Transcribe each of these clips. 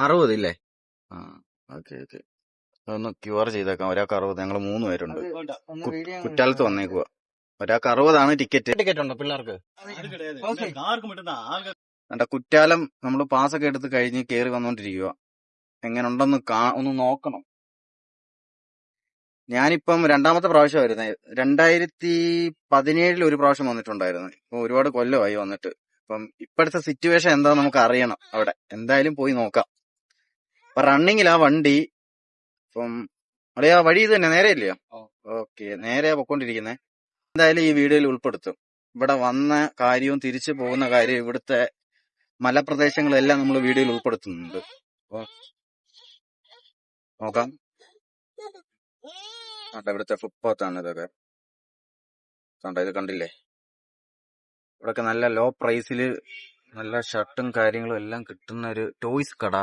60 ഇല്ലേ? ആ, okay okay. അതൊന്ന് QR ചെയ്തേക്കാം. ഒരാൾക്ക് 60. ഞങ്ങൾ 3 പേരുണ്ട്. കുറ്റാലത്ത് വന്നേക്കുക. ഒരാൾക്ക് 60 ടിക്കറ്റ് ഉണ്ടോ പിള്ളേർക്ക്? കുറ്റാലം നമ്മൾ പാസ്സൊക്കെ എടുത്ത് കഴിഞ്ഞ് കയറി വന്നോണ്ടിരിക്കുക. എങ്ങനെ ഉണ്ടെന്ന് ഒന്ന് നോക്കണം. ഞാനിപ്പം 2ാമത്തെ പ്രാവശ്യം വരുന്നത്. 2017 ഒരു പ്രാവശ്യം വന്നിട്ടുണ്ടായിരുന്നു. ഇപ്പൊ ഒരുപാട് കൊല്ലമായി വന്നിട്ട്. അപ്പം ഇപ്പോഴത്തെ സിറ്റുവേഷൻ എന്താ നമുക്ക് അറിയണം. അവിടെ എന്തായാലും പോയി നോക്കാം. അപ്പൊ റണ്ണിങ്ങിലാ വണ്ടി. അപ്പം അവിടെ ആ വഴി ഇത് തന്നെ നേരെയല്ലയോ? ഓക്കെ, നേരെ പൊക്കോണ്ടിരിക്കുന്നത്. എന്തായാലും ഈ വീഡിയോയിൽ ഉൾപ്പെടുത്തും. ഇവിടെ വന്ന കാര്യവും തിരിച്ചു പോകുന്ന കാര്യവും ഇവിടുത്തെ മലപ്രദേശങ്ങളെല്ലാം നമ്മൾ വീഡിയോയിൽ ഉൾപ്പെടുത്തുന്നുണ്ട്. അപ്പൊ നോക്കാം. ഇവിടുത്തെ ഫുട്പാത്താണ് ഇതൊക്കെ. ഇത് കണ്ടില്ലേ? ഇവിടൊക്കെ നല്ല ലോ പ്രൈസില് നല്ല ഷർട്ടും കാര്യങ്ങളും എല്ലാം കിട്ടുന്ന ഒരു ടോയ്സ് കട.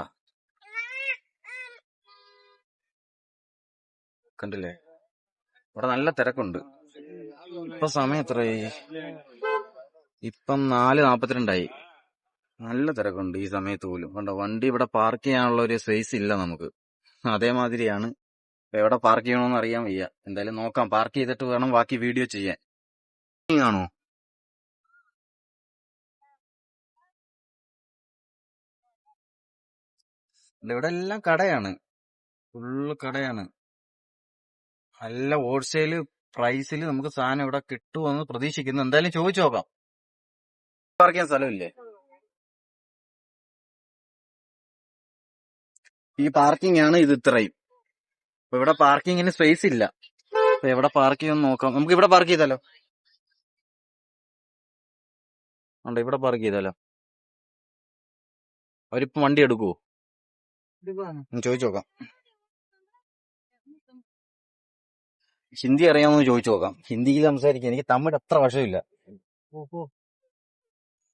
കണ്ടില്ലേ? ഇവിടെ നല്ല തിരക്കുണ്ട്. ഇപ്പൊ സമയം എത്രയായി? ഇപ്പം 4:42. നല്ല തിരക്കുണ്ട് ഈ സമയത്ത് പോലും. കണ്ടോ, വണ്ടി ഇവിടെ പാർക്ക് ചെയ്യാനുള്ള ഒരു സ്പേസ് ഇല്ല നമുക്ക്. അതേമാതിരിയാണ്. എവിടെ പാർക്ക് ചെയ്യണമെന്ന് അറിയാൻ വയ്യ. എന്തായാലും നോക്കാം. പാർക്ക് ചെയ്തിട്ട് വേണം ബാക്കി വീഡിയോ ചെയ്യാൻ. ആണോ? ഇവിടെ എല്ലാം കടയാണ്. ഫുള്ള് കടയാണ്. നല്ല ഹോൾസെയിൽ പ്രൈസിൽ നമുക്ക് സാധനം ഇവിടെ കിട്ടുമെന്ന് പ്രതീക്ഷിക്കുന്നു. എന്തായാലും ചോദിച്ചു നോക്കാം. പാർക്ക് ചെയ്യാൻ സ്ഥലമില്ലേ? ഈ പാർക്കിംഗ് ആണ് ഇത് ഇത്രയും. അപ്പൊ ഇവിടെ പാർക്കിങ്ങിന് സ്പേസ് ഇല്ല. അപ്പൊ എവിടെ പാർക്ക് ചെയ്യുമെന്ന് നോക്കാം. നമുക്ക് ഇവിടെ പാർക്ക് ചെയ്താലോ? ഉണ്ട്, ഇവിടെ പാർക്ക് ചെയ്താലോ? അവരിപ്പം വണ്ടി എടുക്കുവോ? ചോദിച്ചു നോക്കാം. ഹിന്ദി അറിയാമെന്ന് ചോദിച്ചു നോക്കാം. ഹിന്ദിയിൽ സംസാരിക്കാം. എനിക്ക് തമിഴ് അത്ര വശമില്ല.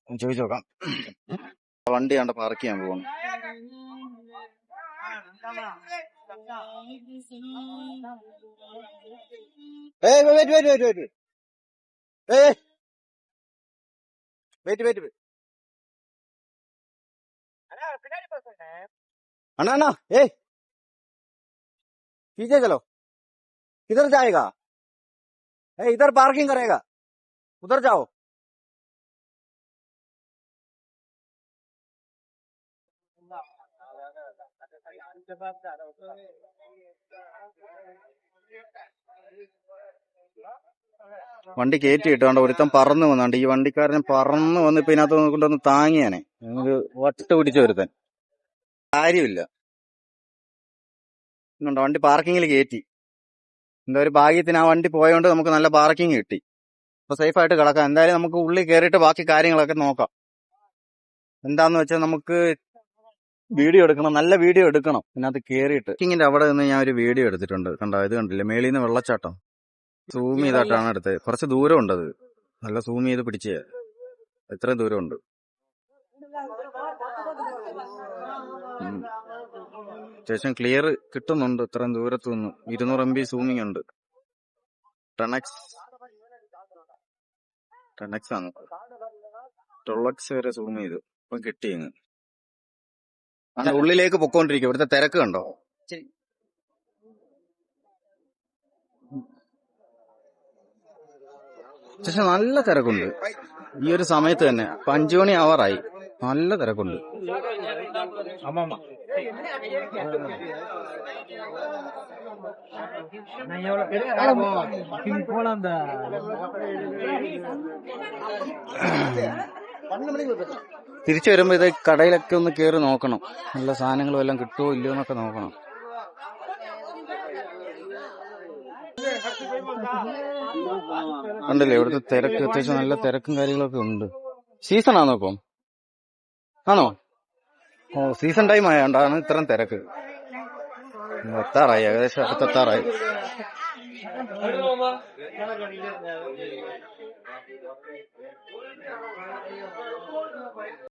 ചോദിച്ചു നോക്കാം. വണ്ടി കണ്ട പാർക്ക് ചെയ്യാൻ പോകണം. अन्ना ए पीछे चलो. किधर जाएगा? इधर पार्किंग करेगा, उधर जाओ. വണ്ടി കയറ്റി ഇട്ടുകൊണ്ട് ഒരുത്തം പറന്നു വന്നുണ്ട്. ഈ വണ്ടിക്കാരൻ പറന്നു വന്ന് ഇപ്പൊ ഇതിനകത്ത് കൊണ്ടൊന്ന് താങ്ങിയാനെ. വട്ട് പിടിച്ച ഒരുത്തൻ. കാര്യമില്ല. വണ്ടി പാർക്കിങ്ങിൽ കയറ്റി. എന്താ ഒരു ഭാഗ്യത്തിന് ആ വണ്ടി പോയോണ്ട് നമുക്ക് നല്ല പാർക്കിംഗ് കിട്ടി. അപ്പൊ സേഫ് ആയിട്ട് കിടക്കാം. എന്തായാലും നമുക്ക് ഉള്ളിൽ കയറിയിട്ട് ബാക്കി കാര്യങ്ങളൊക്കെ നോക്കാം. എന്താന്ന് വെച്ചാൽ നമുക്ക് വീഡിയോ എടുക്കണം, നല്ല വീഡിയോ എടുക്കണം. ഇതിനകത്ത് കയറിയിട്ട് പാർക്കിങ്ങിന്റെ അവിടെ നിന്ന് ഞാൻ ഒരു വീഡിയോ എടുത്തിട്ടുണ്ട്. കണ്ടോ? ഇത് കണ്ടില്ലേ? മേളിൽ നിന്ന് വെള്ളച്ചാട്ടം. സൂം ചെയ്തിട്ടാണ് എടുത്തത്. കുറച്ച് ദൂരം ഉണ്ട്. അത് നല്ല സൂം ചെയ്ത് പിടിച്ചേ. എത്രയും ദൂരമുണ്ട്. അത്യാവശ്യം ക്ലിയർ കിട്ടുന്നുണ്ട് ഇത്രയും ദൂരത്തു നിന്ന്. 200 MB സൂമിങ് ഉണ്ട്. 10x ആണ്. 12x വരെ സൂം ചെയ്തു. ഇപ്പം കിട്ടിയങ്ങ്. അങ്ങനെ ഉള്ളിലേക്ക് പൊക്കോണ്ടിരിക്കും. ഇവിടുത്തെ തിരക്ക് കണ്ടോ? പക്ഷെ നല്ല തിരക്കുണ്ട് ഈ ഒരു സമയത്ത് തന്നെ. 5 മണി ആവാറായി. നല്ല തിരക്കുണ്ട്. തിരിച്ചു വരുമ്പോ ഇത് കടയിലൊക്കെ ഒന്ന് കേറി നോക്കണം. നല്ല സാധനങ്ങളും എല്ലാം കിട്ടുമോ ഇല്ലയോ എന്നൊക്കെ നോക്കണം. ഉണ്ടല്ലേ ഇവിടുത്തെ തിരക്ക്? അത്യാവശ്യം നല്ല തിരക്കും കാര്യങ്ങളൊക്കെ ഉണ്ട്. സീസൺ ആണോ ഇപ്പം? ആണോ? ഓ, സീസൺ ടൈം ആയതുകൊണ്ടാണ് ഇത്രയും തിരക്ക്. എത്താറായി, ഏകദേശം 10 എത്താറായി.